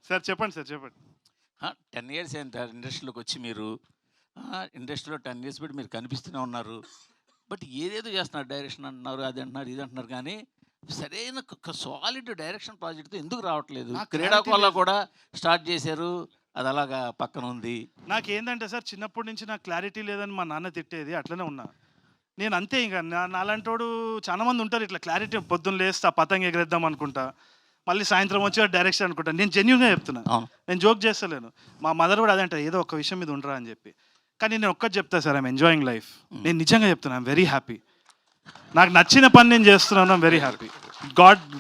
Sir చెప్పండి sir చెప్పండి. 10 years అయింది సార్ ఇండస్ట్రీలోకి వచ్చి మీరు. ఇండస్ట్రీలో 10 ఇయర్స్ బట్టి మీరు కనిపిస్తూనే ఉన్నారు. బట్ ఏదేదో చేస్తున్నారు, డైరెక్షన్ అంటున్నారు, అది అంటున్నారు, ఇది అంటున్నారు, కానీ సరైన ఒక సాలిడ్ డైరెక్షన్ ప్రాజెక్ట్తో ఎందుకు రావట్లేదు? నాకు క్రీడాకోళ clarity కూడా స్టార్ట్ చేశారు, అది అలాగా పక్కన ఉంది. నాకేందంటే సార్ చిన్నప్పటి నుంచి నాకు క్లారిటీ లేదని మా నాన్న తిట్టేది, అట్లనే ఉన్నా నేను. అంతే ఇంకా నాలాంటోడు చాలా మంది ఉంటారు ఇట్లా క్లారిటీ, పొద్దున్న లేస్తా పతంగ ఎగరేద్దాం అనుకుంటా, మళ్ళీ సాయంత్రం వచ్చి డైరెక్షన్ అనుకుంటా. నేను జెన్యున్గా చెప్తున్నా, అవును. నేను జోక్ చేస్తలేను. మా మదర్ కూడా అదే అంటారు, ఏదో ఒక విషయం మీద ఉండరా అని చెప్పి. కానీ నేను ఒక్కటి చెప్తా సార్, ఐఎమ్ ఎంజాయింగ్ లైఫ్. నేను నిజంగా చెప్తున్నా, ఐఎమ్ వెరీ హ్యాపీ. నాకు నచ్చిన పని నేను చేస్తున్నాను, ఐఎమ్ వెరీ హ్యాపీ.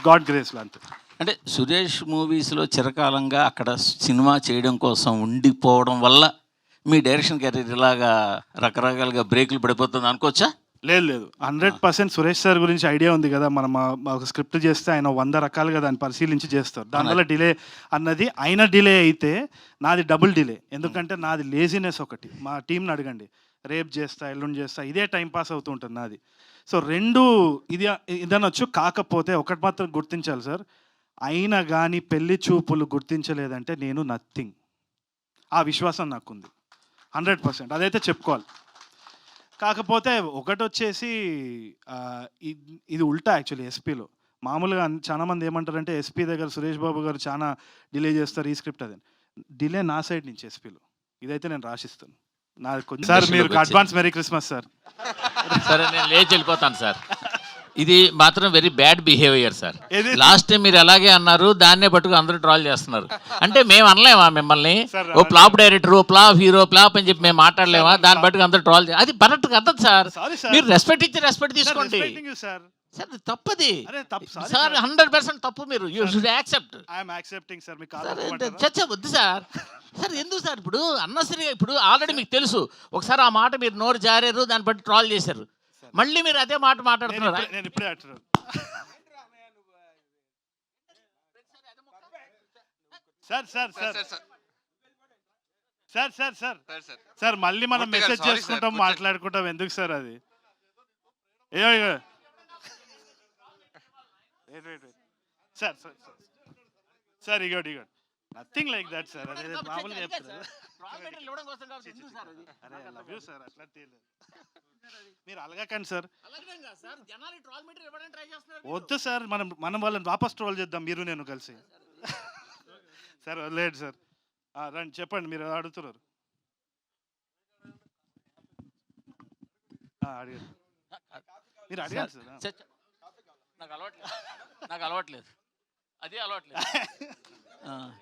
గాడ్ గ్రేస్లో అంతే. అంటే సురేష్ మూవీస్లో చిరకాలంగా అక్కడ సినిమా చేయడం కోసం ఉండిపోవడం వల్ల మీ డైరెక్షన్ కెరీర్ ఇలాగా రకరకాలుగా బ్రేకులు పడిపోతుంది అనుకోవచ్చా? లేదు 100% సురేష్ సార్ గురించి ఐడియా ఉంది కదా. మనం ఒక స్క్రిప్ట్ చేస్తే ఆయన 100 రకాలుగా దాన్ని పరిశీలించి చేస్తారు. దానివల్ల డిలే అన్నది, ఆయన డిలే అయితే నాది డబుల్ డిలే. ఎందుకంటే నాది లేజినెస్ ఒకటి. మా టీంని అడగండి, రేపు చేస్తా, ఎల్లుండి చేస్తా, ఇదే టైం పాస్ అవుతూ ఉంటుంది నాది. సో రెండు ఇదనొచ్చు. కాకపోతే ఒకటి మాత్రం గుర్తించాలి సార్, అయినా కానీ పెళ్లి చూపులు గుర్తించలేదంటే నేను నథింగ్. ఆ విశ్వాసం నాకుంది 100%, అదైతే చెప్పుకోవాలి. కాకపోతే ఒకటి వచ్చేసి ఇది ఉల్టా యాక్చువల్లీ. ఎస్పీలో మామూలుగా చాలామంది ఏమంటారంటే ఎస్పీ దగ్గర సురేష్ బాబు గారు చాలా డిలే చేస్తారు ఈ స్క్రిప్ట్, అదే డిలే నా సైడ్ నుంచి ఎస్పీలో. ఇదైతే నేను రాసిస్తాను. నాకు కొంచెం సార్, మీరు అడ్వాన్స్ మెరీ క్రిస్మస్ సార్. సరే, నేను లేచి వెళ్ళిపోతాను సార్. ఇది మాత్రం వెరీ బ్యాడ్ బిహేవియర్ సార్. ఏది? లాస్ట్ టైం మీరు అలాగే అన్నారు, దాన్నే పట్టుకు అందరూ ట్రాల్ చేస్తున్నారు. అంటే మేము అనలేమా మిమ్మల్ని సార్, ఓ ఫ్లాప్ డైరెక్టర్, ఓ ఫ్లాప్ హీరో, ఫ్లాప్ అని చెప్పి మేము మాట్లాడలేమా? దాన్ని పట్టుకు అందరూ ట్రాల్ అది కరెక్ట్ కదా సార్. సారీ సార్, మీరు రెస్పెక్ట్ ఇచ్చి రెస్పెక్ట్ తీసుకోండి సార్. సార్. అది తప్పది అరే తప్పు సార్, 100% తప్పు. మీరు you should accept. I'm accepting sir. మీకు చర్చ వద్దు సార్. సార్ ఎందుకు సార్ ఇప్పుడు అన్నసరిగా, ఇప్పుడు ఆల్రెడీ మీకు తెలుసు ఒకసారి ఆ మాట మీరు నోరు జారారు, దాన్ని బట్టి ట్రాల్ చేశారు, మళ్ళీ మీరు అదే మాట మాట్లాడుతున్నారు. నేను ఇప్పుడే అంటున్నాను సార్. సార్ మళ్ళీ మనం మెసేజ్ చేసుకుంటాం, మాట్లాడుకుంటాం, ఎందుకు సార్ అది? సార్ ఇగోడ్ నథింగ్ లైక్ దట్ సార్. అదే మామూలుగా చెప్తారు. అరే లవ్ యూ సార్, అట్లా మీరు అలగకండి సార్. వద్దు సార్, మనం వాళ్ళని వాపస్ ట్రోల్ చేద్దాం, మీరు నేను కలిసి. సార్ లేదు సార్, రండి చెప్పండి, మీరు అడుగుతున్నారు. అడిగారు, మీరు అడిగారు సార్. నాకు అలవాట్లేదు, అది అలవాట్లేదు.